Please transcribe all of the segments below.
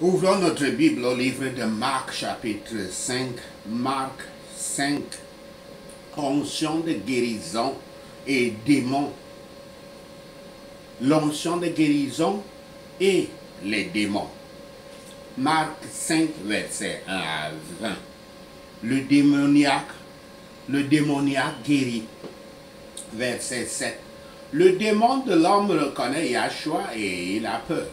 Ouvrons notre Bible au livre de Marc chapitre 5. Marc 5, onction de guérison et démons. L'onction de guérison et les démons. Marc 5, verset 1 à 20. Le démoniaque guéri. Verset 7. Le démon de l'homme reconnaît Yahshua et il a peur.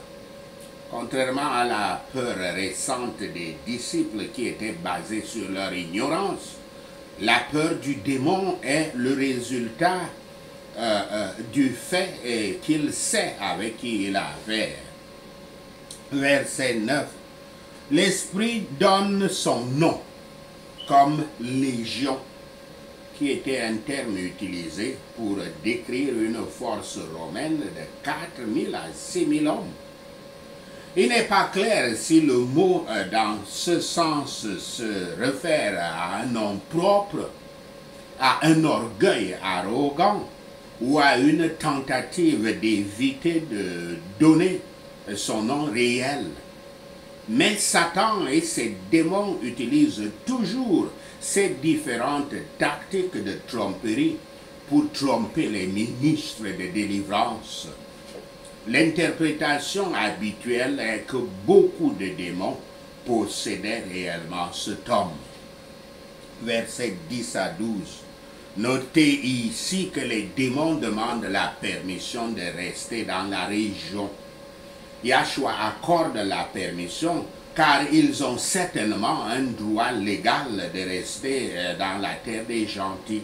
Contrairement à la peur récente des disciples qui était basée sur leur ignorance, la peur du démon est le résultat du fait qu'il sait avec qui il a affaire. Verset 9. L'Esprit donne son nom comme légion, qui était un terme utilisé pour décrire une force romaine de 4000 à 6000 hommes. Il n'est pas clair si le mot dans ce sens se réfère à un nom propre, à un orgueil arrogant ou à une tentative d'éviter de donner son nom réel. Mais Satan et ses démons utilisent toujours ces différentes tactiques de tromperie pour tromper les ministres de délivrance. L'interprétation habituelle est que beaucoup de démons possédaient réellement cet homme. Versets 10 à 12. Notez ici que les démons demandent la permission de rester dans la région. Yahshua accorde la permission car ils ont certainement un droit légal de rester dans la terre des gentils.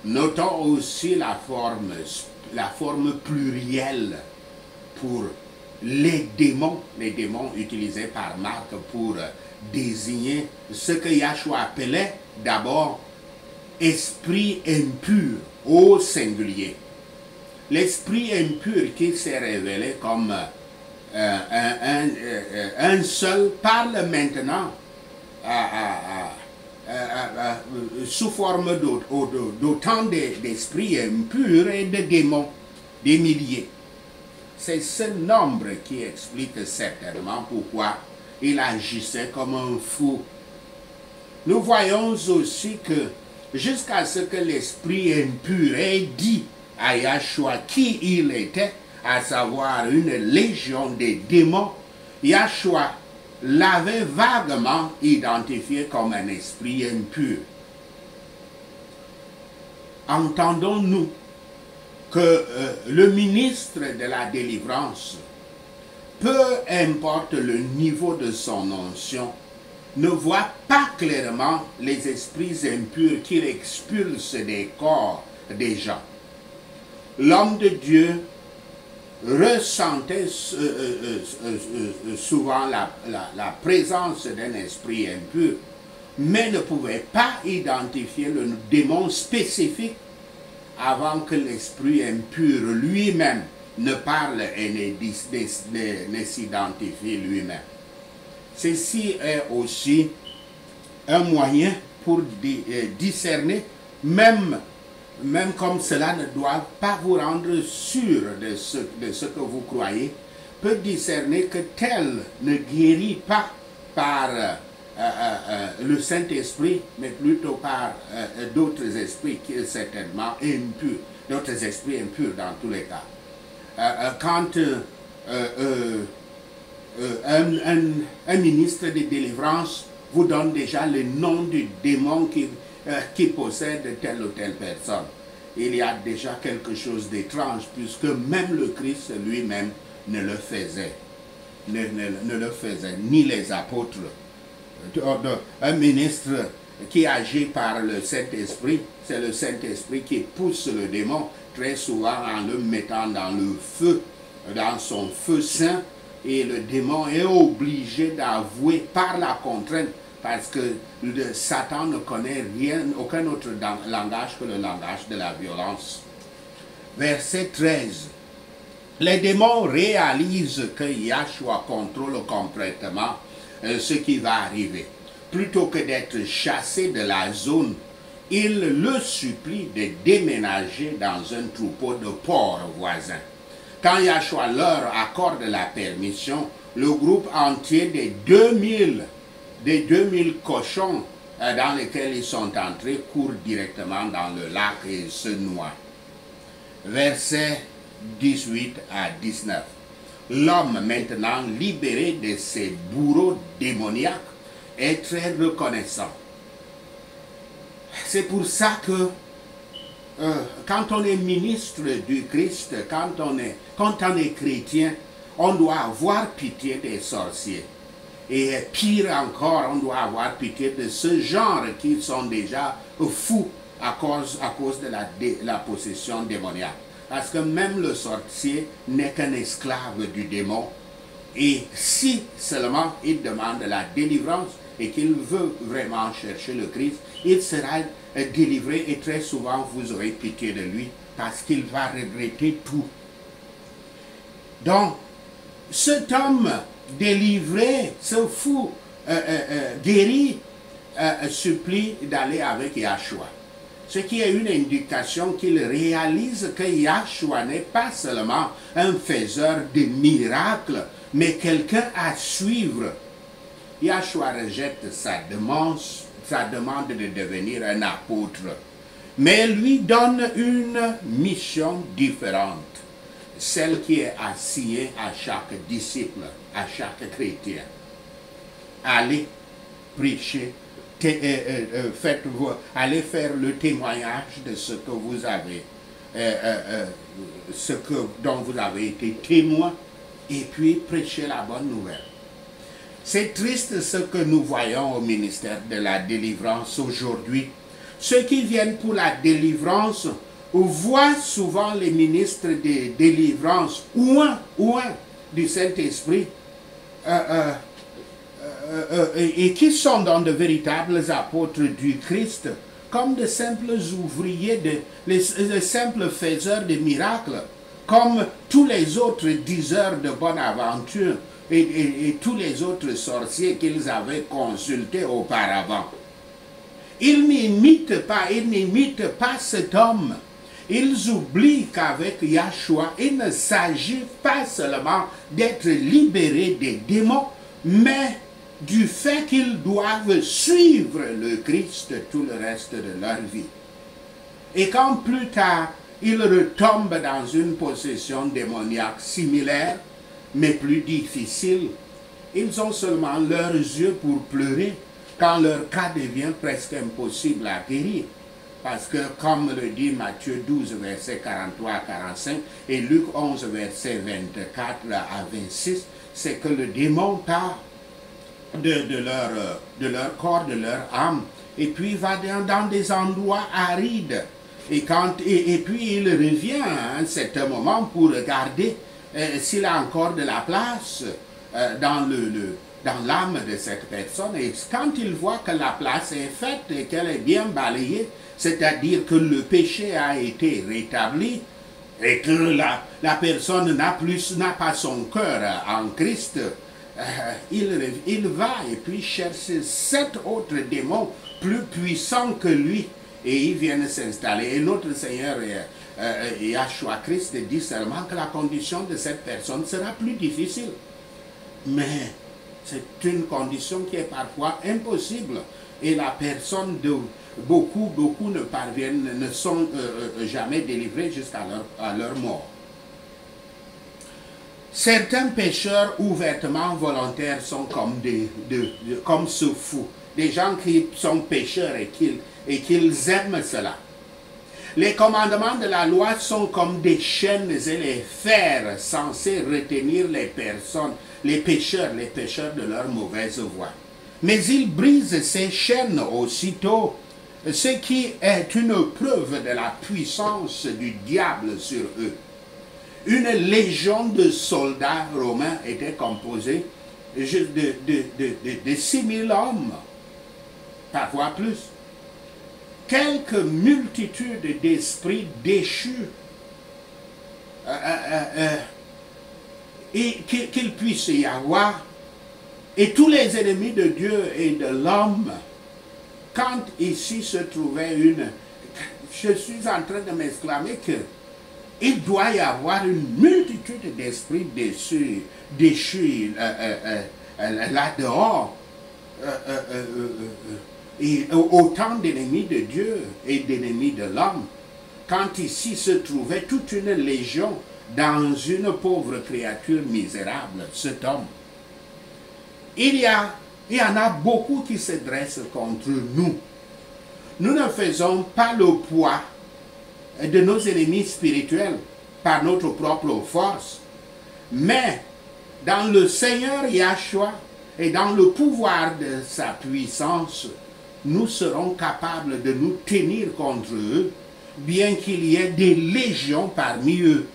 Notons aussi la forme plurielle pour les démons utilisés par Marc pour désigner ce que Yahshua appelait d'abord esprit impur au singulier. L'esprit impur qui s'est révélé comme un seul parle maintenant sous forme d'autant d'esprits impurs et de démons, des milliers. C'est ce nombre qui explique certainement pourquoi il agissait comme un fou. Nous voyons aussi que jusqu'à ce que l'esprit impur ait dit à Yahshua qui il était, à savoir une légion de démons, Yahshua l'avait vaguement identifié comme un esprit impur. Entendons-nous que le ministre de la délivrance, peu importe le niveau de son onction, ne voit pas clairement les esprits impurs qu'il expulse des corps des gens. L'homme de Dieu ressentait souvent la présence d'un esprit impur, mais ne pouvait pas identifier le démon spécifique avant que l'esprit impur lui-même ne parle et ne s'identifie lui-même. Ceci est aussi un moyen pour discerner, même comme cela ne doit pas vous rendre sûr de ce que vous croyez, peut discerner que tel ne guérit pas par le Saint-Esprit, mais plutôt par d'autres esprits qui sont certainement impurs, d'autres esprits impurs dans tous les cas. Quand un ministre de délivrance vous donne déjà le nom du démon qui possède telle ou telle personne, il y a déjà quelque chose d'étrange, puisque même le Christ lui-même ne le faisait. Ne le faisait, ni les apôtres. Un ministre qui agit par le Saint-Esprit, c'est le Saint-Esprit qui pousse le démon, très souvent en le mettant dans le feu, dans son feu saint, et le démon est obligé d'avouer par la contrainte, parce que Satan ne connaît aucun autre langage que le langage de la violence. Verset 13. Les démons réalisent que Yahshua contrôle complètement ce qui va arriver. Plutôt que d'être chassé de la zone, il le supplie de déménager dans un troupeau de porcs voisins. Quand Yahshua leur accorde la permission, le groupe entier des 2000 cochons dans lesquels ils sont entrés courent directement dans le lac et se noient. Versets 18 à 19. L'homme maintenant libéré de ses bourreaux démoniaques est très reconnaissant. C'est pour ça que quand on est ministre du Christ, quand on est chrétien, on doit avoir pitié des sorciers. Et pire encore, on doit avoir pitié de ce genre qui sont déjà fous à cause de la possession démoniaque. Parce que même le sorcier n'est qu'un esclave du démon. Et si seulement il demande la délivrance et qu'il veut vraiment chercher le Christ, il sera délivré et très souvent vous aurez pitié de lui parce qu'il va regretter tout. Donc, cet homme délivré, ce fou guéri, supplie d'aller avec Yahshua. Ce qui est une indication qu'il réalise que Yahshua n'est pas seulement un faiseur de miracles, mais quelqu'un à suivre. Yahshua rejette sa demande de devenir un apôtre, mais lui donne une mission différente, celle qui est assignée à chaque disciple, à chaque chrétien. Allez prêcher, allez faire le témoignage de ce que vous avez, dont vous avez été témoin, et puis prêcher la bonne nouvelle. C'est triste ce que nous voyons au ministère de la délivrance aujourd'hui. Ceux qui viennent pour la délivrance voient souvent les ministres de délivrance ouin du Saint-Esprit et qui sont dans de véritables apôtres du Christ comme de simples ouvriers, de simples faiseurs de miracles, comme tous les autres diseurs de bonne aventure et tous les autres sorciers qu'ils avaient consultés auparavant. Ils n'imitent pas cet homme. Ils oublient qu'avec Yahshua, il ne s'agit pas seulement d'être libérés des démons, mais du fait qu'ils doivent suivre le Christ tout le reste de leur vie. Et quand plus tard, ils retombent dans une possession démoniaque similaire, mais plus difficile, ils ont seulement leurs yeux pour pleurer quand leur cas devient presque impossible à guérir. Parce que, comme le dit Matthieu 12, versets 43 à 45, et Luc 11, versets 24 à 26, c'est que le démon part de leur corps, de leur âme, et puis va dans des endroits arides. Et puis il revient à un certain moment pour regarder s'il a encore de la place dans l'âme de cette personne. Et quand il voit que la place est faite et qu'elle est bien balayée, c'est-à-dire que le péché a été rétabli et que la personne n'a pas son cœur en Christ, il va et puis cherche 7 autres démons plus puissants que lui et ils viennent s'installer. Et notre Seigneur Yahshua Christ dit seulement que la condition de cette personne sera plus difficile. Mais c'est une condition qui est parfois impossible et la personne de beaucoup ne sont jamais délivrés jusqu'à leur mort. Certains pécheurs ouvertement volontaires sont comme ce fou, des gens qui sont pécheurs et qu'ils aiment cela. Les commandements de la loi sont comme des chaînes et les fers censés retenir les personnes, les pécheurs de leur mauvaise voie. Mais ils brisent ces chaînes aussitôt, ce qui est une preuve de la puissance du diable sur eux. Une légion de soldats romains était composée de 6000 hommes, parfois plus. Quelques multitudes d'esprits déchus, et qu'il puisse y avoir, et tous les ennemis de Dieu et de l'homme. Quand ici se trouvait je suis en train de m'exclamer que il doit y avoir une multitude d'esprits déchus là dehors. Et autant d'ennemis de Dieu et d'ennemis de l'homme. Quand ici se trouvait toute une légion dans une pauvre créature misérable, cet homme. Il y en a beaucoup qui se dressent contre nous. Nous ne faisons pas le poids de nos ennemis spirituels par notre propre force, mais dans le Seigneur Yahshua et dans le pouvoir de sa puissance, nous serons capables de nous tenir contre eux, bien qu'il y ait des légions parmi eux.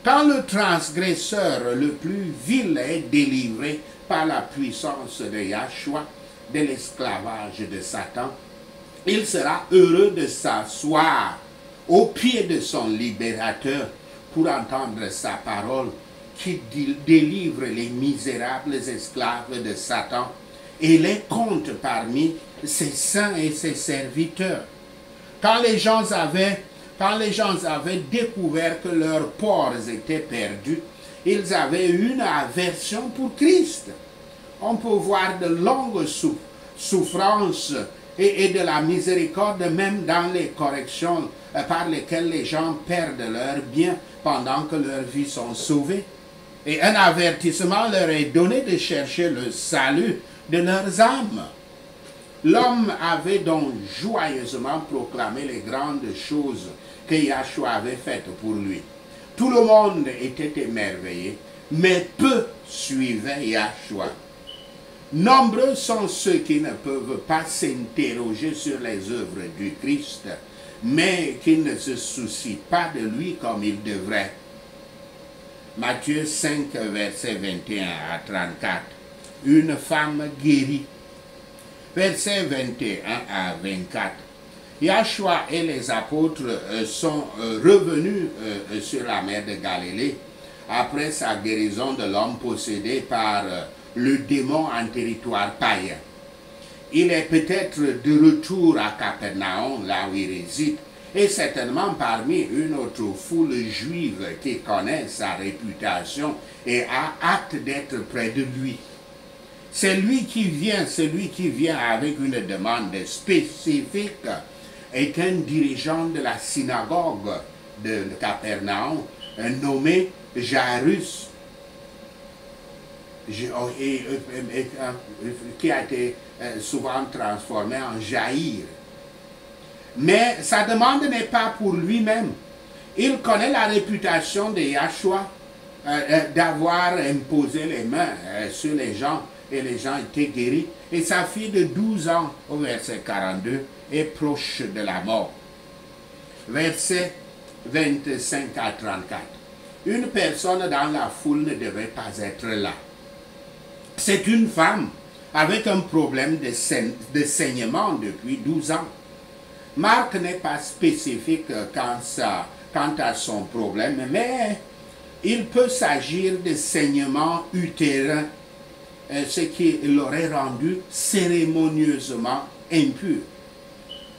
Quand le transgresseur le plus vil est délivré par la puissance de Yahshua, de l'esclavage de Satan, il sera heureux de s'asseoir au pied de son libérateur pour entendre sa parole qui délivre les misérables esclaves de Satan et les compte parmi ses saints et ses serviteurs. Quand les gens avaient découvert que leurs porcs étaient perdus, ils avaient une aversion pour Christ. On peut voir de longues souffrances et de la miséricorde même dans les corrections par lesquelles les gens perdent leurs biens pendant que leurs vies sont sauvées. Et un avertissement leur est donné de chercher le salut de leurs âmes. L'homme avait donc joyeusement proclamé les grandes choses que Yahshua avait faites pour lui. Tout le monde était émerveillé, mais peu suivaient Yahshua. Nombreux sont ceux qui ne peuvent pas s'interroger sur les œuvres du Christ, mais qui ne se soucient pas de lui comme ils devraient. Matthieu 5, verset 21 à 34. Une femme guérie. Verset 21 à 24. Yahshua et les apôtres sont revenus sur la mer de Galilée après sa guérison de l'homme possédé par le démon en territoire païen. Il est peut-être de retour à Capernaum, là où il réside, et certainement parmi une autre foule juive qui connaît sa réputation et a hâte d'être près de lui. Celui qui vient avec une demande spécifique est un dirigeant de la synagogue de Capernaum, nommé Jairus, qui a été souvent transformé en Jaïr. Mais sa demande n'est pas pour lui-même. Il connaît la réputation de Yahshua d'avoir imposé les mains sur les gens et les gens étaient guéris. Et sa fille de 12 ans, au verset 42, est proche de la mort. Verset 25 à 34. Une personne dans la foule ne devait pas être là. C'est une femme avec un problème de saignement depuis 12 ans. Marc n'est pas spécifique quant à son problème, mais il peut s'agir de saignement utérin, ce qui l'aurait rendue cérémonieusement impure.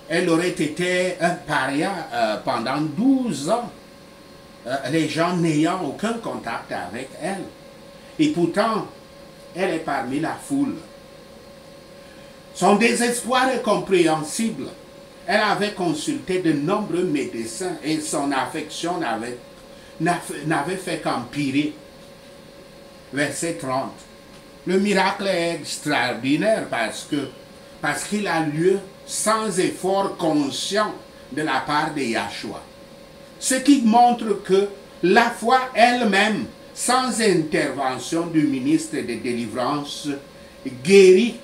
Elle aurait été un paria pendant 12 ans, les gens n'ayant aucun contact avec elle. Et pourtant, elle est parmi la foule. Son désespoir est compréhensible. Elle avait consulté de nombreux médecins et son affection n'avait fait qu'empirer. Verset 30. Le miracle est extraordinaire parce qu'il a lieu sans effort conscient de la part de Yahshua. Ce qui montre que la foi elle-même, sans intervention du ministre de délivrance, guérit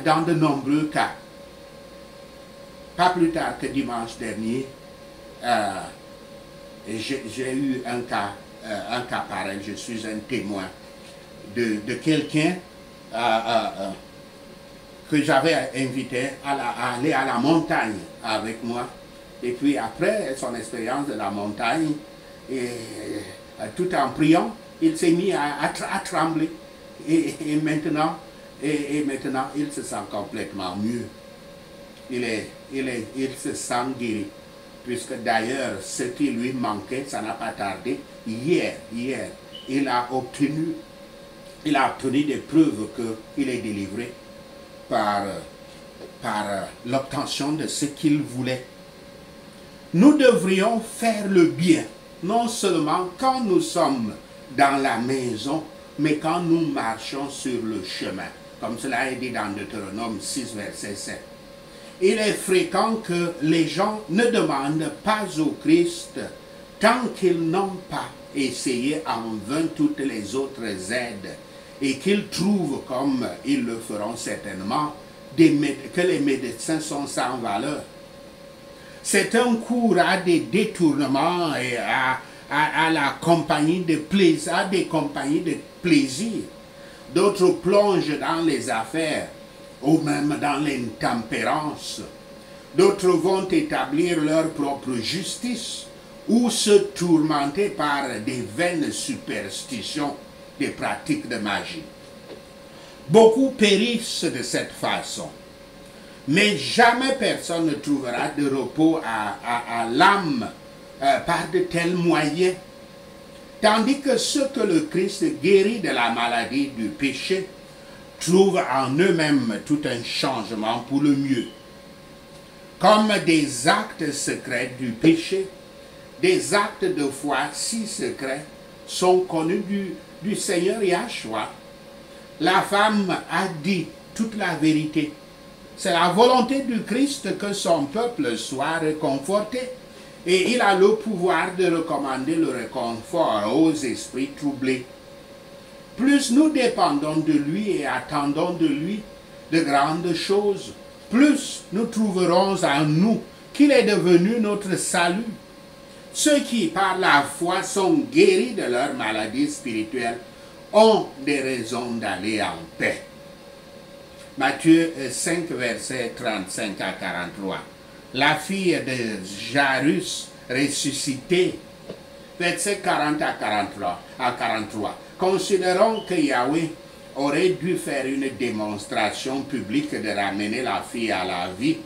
dans de nombreux cas. Pas plus tard que dimanche dernier, j'ai eu un cas pareil. Je suis un témoin de quelqu'un que j'avais invité à aller à la montagne avec moi. Et puis après son expérience de la montagne, tout en priant, il s'est mis à trembler. Et maintenant, il se sent complètement mieux. Il se sent guéri. puisque d'ailleurs ce qui lui manquait, ça n'a pas tardé. Hier, il a obtenu des preuves qu'il est délivré par l'obtention de ce qu'il voulait. Nous devrions faire le bien, non seulement quand nous sommes dans la maison, mais quand nous marchons sur le chemin, comme cela est dit dans Deutéronome 6, verset 7. Il est fréquent que les gens ne demandent pas au Christ tant qu'ils n'ont pas essayé en vain toutes les autres aides et qu'ils trouvent, comme ils le feront certainement, que les médecins sont sans valeur. C'est un cours à des détournements et à la compagnie de plaisir, à des compagnies de plaisir. D'autres plongent dans les affaires ou même dans l'intempérance. D'autres vont établir leur propre justice ou se tourmenter par des vaines superstitions, des pratiques de magie. Beaucoup périssent de cette façon, mais jamais personne ne trouvera de repos à l'âme par de tels moyens. Tandis que ceux que le Christ guérit de la maladie du péché trouvent en eux-mêmes tout un changement pour le mieux. Comme des actes secrets du péché, des actes de foi si secrets sont connus du Seigneur Yahshua. La femme a dit toute la vérité. C'est la volonté du Christ que son peuple soit réconforté et il a le pouvoir de recommander le réconfort aux esprits troublés. Plus nous dépendons de lui et attendons de lui de grandes choses, plus nous trouverons en nous qu'il est devenu notre salut. Ceux qui, par la foi, sont guéris de leur maladie spirituelle ont des raisons d'aller en paix. Matthieu 5, versets 35 à 43. La fille de Jairus ressuscitée, versets 40 à 43. Considérons que Yahweh aurait dû faire une démonstration publique de ramener la fille à la vie,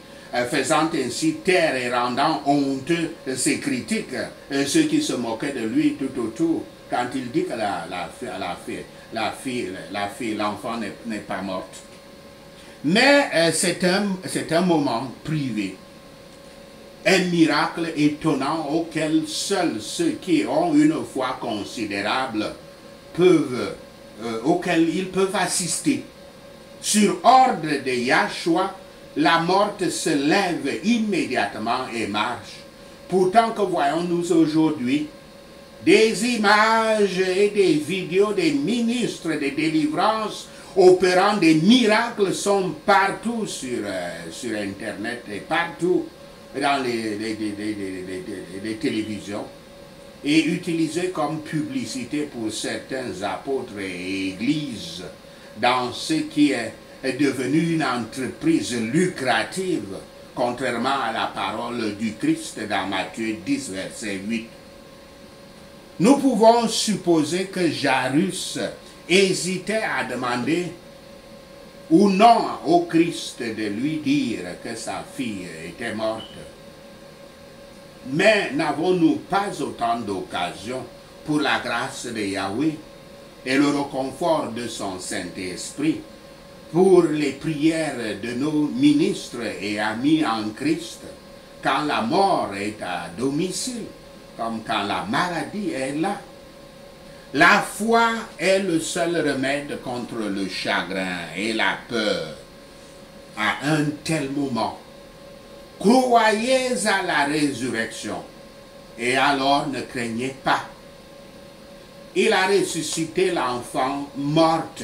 faisant ainsi taire et rendant honteux ses critiques, ceux qui se moquaient de lui tout autour, quand il dit que l'enfant n'est pas morte. Mais c'est un moment privé, un miracle étonnant auquel seuls ceux qui ont une foi considérable auquel ils peuvent assister. Sur ordre de Yahshua, la morte se lève immédiatement et marche. Pourtant, que voyons-nous aujourd'hui? Des images et des vidéos des ministres de délivrance opérant des miracles sont partout sur Internet et partout dans les télévisions et utilisés comme publicité pour certains apôtres et églises dans ce qui est devenu une entreprise lucrative, contrairement à la parole du Christ dans Matthieu 10, verset 8. Nous pouvons supposer que Jairus hésitait à demander ou non au Christ de lui dire que sa fille était morte. Mais n'avons-nous pas autant d'occasions pour la grâce de Yahweh et le réconfort de son Saint-Esprit, pour les prières de nos ministres et amis en Christ, quand la mort est à domicile, comme quand la maladie est là? La foi est le seul remède contre le chagrin et la peur à un tel moment. Croyez à la résurrection et alors ne craignez pas. Il a ressuscité l'enfant morte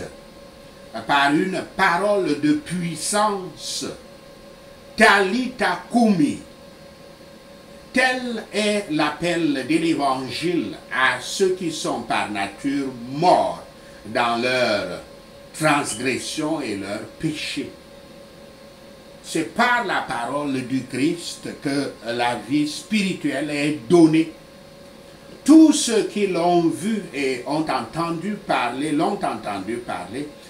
par une parole de puissance. Talita Kumi. Tel est l'appel de l'Évangile à ceux qui sont par nature morts dans leur transgression et leur péché. C'est par la parole du Christ que la vie spirituelle est donnée. Tous ceux qui l'ont vu et ont entendu parler,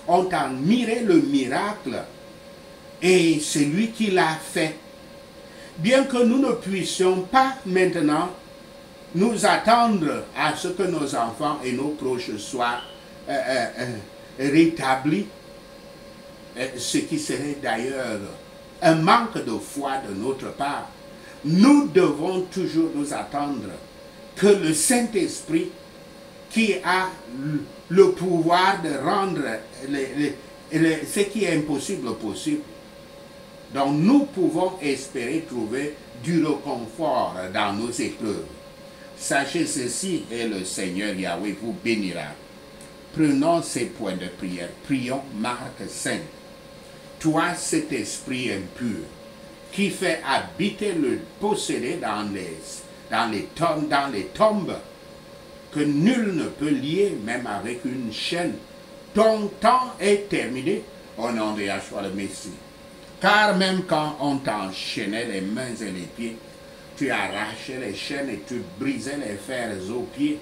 ont admiré le miracle et c'est lui qui l'a fait. bien que nous ne puissions pas maintenant nous attendre à ce que nos enfants et nos proches soient rétablis, ce qui serait d'ailleurs un manque de foi de notre part, nous devons toujours nous attendre que le Saint-Esprit, qui a le pouvoir de rendre ce qui est impossible possible, donc nous pouvons espérer trouver du réconfort dans nos épreuves. Sachez ceci et le Seigneur Yahweh vous bénira. Prenons ces points de prière. Prions Marc 5. Toi, cet esprit impur, qui fait habiter le possédé dans les tombes, que nul ne peut lier même avec une chaîne. Ton temps est terminé au nom de Yahshua le Messie. Car même quand on t'enchaînait les mains et les pieds, tu arrachais les chaînes et tu brisais les fers aux pieds.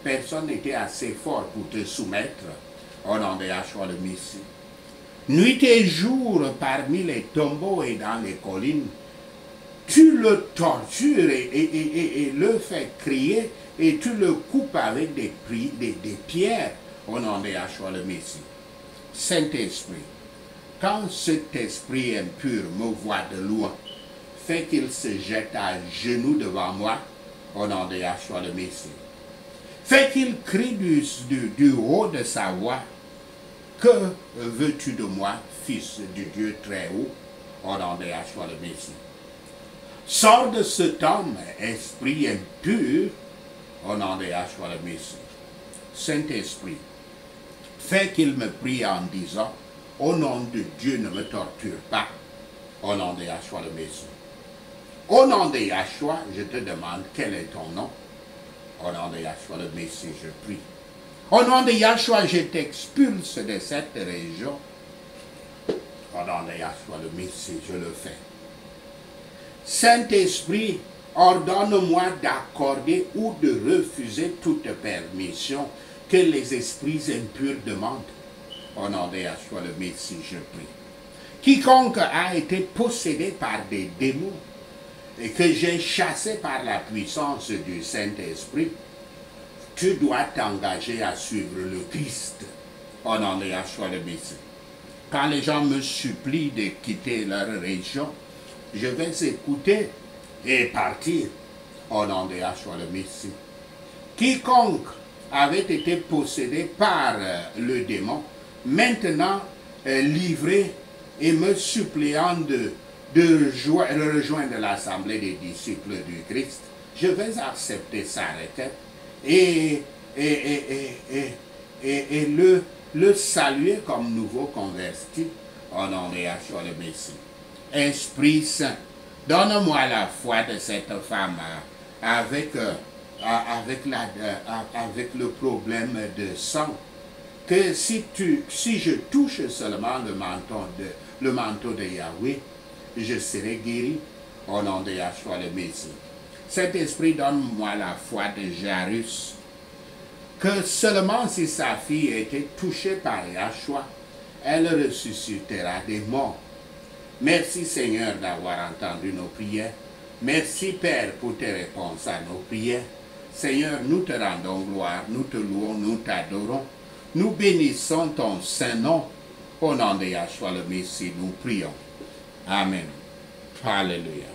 Personne n'était assez fort pour te soumettre au nom de Yahshua le Messie. Nuit et jour parmi les tombeaux et dans les collines, tu le tortures et le fais crier et tu le coupes avec des pierres au nom de Yahshua le Messie. Saint-Esprit, quand cet esprit impur me voit de loin, fais qu'il se jette à genoux devant moi au nom de Yahshua le Messie. Fais qu'il crie du haut de sa voix. Que veux-tu de moi, fils du Dieu très haut, au nom de Yahshua le Messie? Sors de cet homme, esprit impur, au nom de Yahshua le Messie. Saint-Esprit, fais qu'il me prie en disant, au nom de Dieu, ne me torture pas, au nom de Yahshua le Messie. Au nom de Yahshua, je te demande quel est ton nom. Au nom de Yahshua le Messie, je prie. Au nom de Yahshua, je t'expulse de cette région. Au nom de Yahshua le Messie, je le fais. Saint-Esprit, ordonne-moi d'accorder ou de refuser toute permission que les esprits impurs demandent. Au nom de Yahshua le Messie, je prie. Quiconque a été possédé par des démons et que j'ai chassé par la puissance du Saint-Esprit, tu dois t'engager à suivre le Christ au nom de Yahshua le Messie. Quand les gens me supplient de quitter leur région, je vais écouter et partir au nom de Yahshua le Messie. Quiconque avait été possédé par le démon, maintenant livré et me suppliant de rejoindre l'assemblée des disciples du Christ, je vais accepter sa requête et le saluer comme nouveau converti au nom de Yahshua le Messie. Esprit Saint, donne-moi la foi de cette femme avec le problème de sang, que si je touche seulement le manteau de Yahweh, je serai guéri au nom de Yahshua le Messie. Cet esprit, donne-moi la foi de Jairus, que seulement si sa fille était touchée par Yahshua, elle ressuscitera des morts. Merci Seigneur d'avoir entendu nos prières. Merci Père pour tes réponses à nos prières. Seigneur, nous te rendons gloire, nous te louons, nous t'adorons. Nous bénissons ton saint nom. Au nom de Yahshua le Messie, nous prions. Amen. Alléluia.